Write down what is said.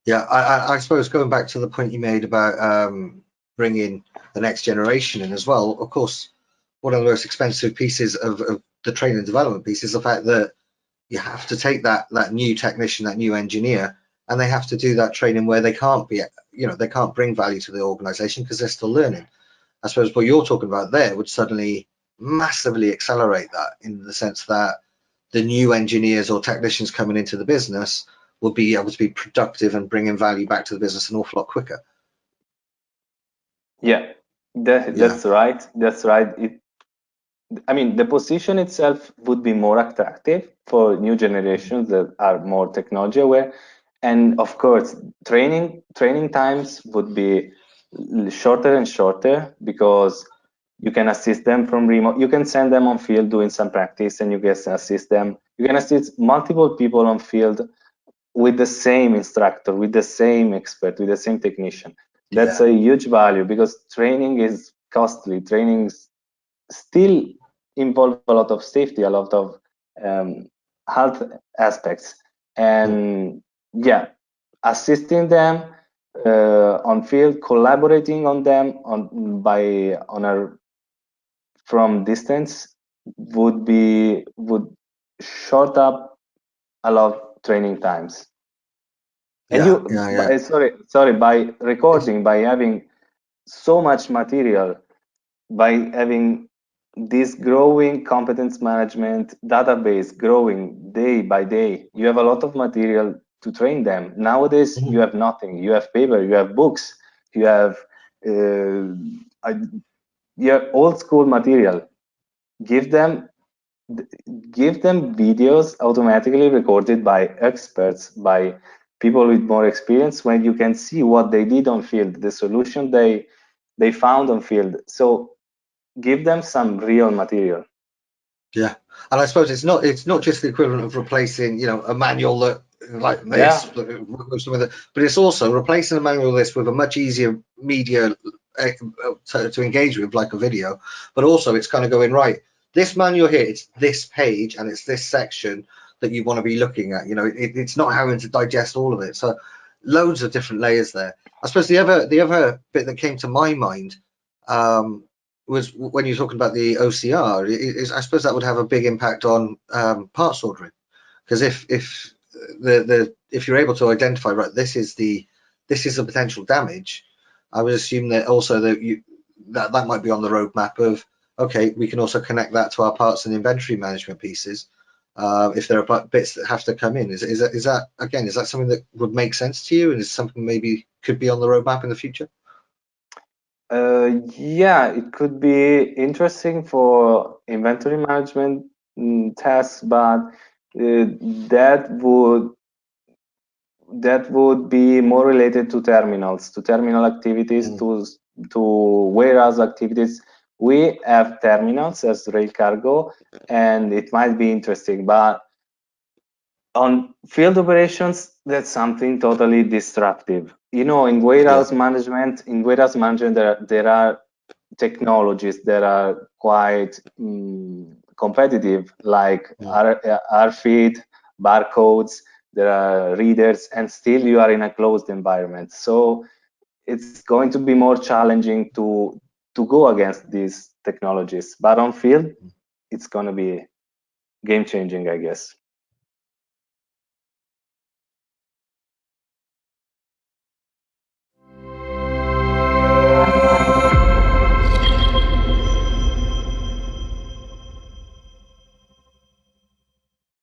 Yeah, I suppose going back to the point you made about bringing the next generation in as well, of course, one of the most expensive pieces of the training and development piece is the fact that you have to take that new technician, that new engineer, and they have to do that training where they can't be, they can't bring value to the organization because they're still learning. I suppose what you're talking about there would suddenly massively accelerate that, in the sense that the new engineers or technicians coming into the business will be able to be productive and bringing value back to the business an awful lot quicker. Yeah, that's right. That's right. I mean, the position itself would be more attractive for new generations that are more technology aware, and of course, training times would be shorter and shorter because you can assist them from remote. You can send them on field doing some practice, and you can assist them. You can assist multiple people on field with the same instructor, with the same expert, with the same technician. That's a huge value because training is costly. Training still involve a lot of safety, a lot of health aspects, and yeah, assisting them on field, collaborating on them on a from distance would short up a lot of training times. And sorry, by recording, by having so much material, by having this growing competence management database growing day by day, you have a lot of material to train them. Nowadays, you have nothing. You have paper, you have books, you have old school material. Give them videos automatically recorded by experts, by people with more experience, when you can see what they did on field, the solution they found on field. So give them some real material. Yeah, and I suppose it's not just the equivalent of replacing a manual that like this, but it's also replacing a manual this with a much easier media to engage with, like a video. But also it's kind of going, right, this manual here, it's this page and it's this section that you want to be looking at. It's not having to digest all of it. So loads of different layers there. I suppose the other bit that came to my mind was when you're talking about the OCR. I suppose that would have a big impact on parts ordering, because if you're able to identify, right, this is the potential damage, I would assume that also that might be on the roadmap of, okay, we can also connect that to our parts and inventory management pieces. If there are bits that have to come in, is that something that would make sense to you, and is something maybe could be on the roadmap in the future? Yeah, it could be interesting for inventory management tasks, but that would be more related to terminals, to terminal activities, to warehouse activities. We have terminals as rail cargo, and it might be interesting, but on field operations, that's something totally disruptive. In warehouse management, there are technologies that are quite competitive, like RFID, barcodes. There are readers, and still you are in a closed environment. So it's going to be more challenging to go against these technologies. But on field, it's going to be game changing, I guess.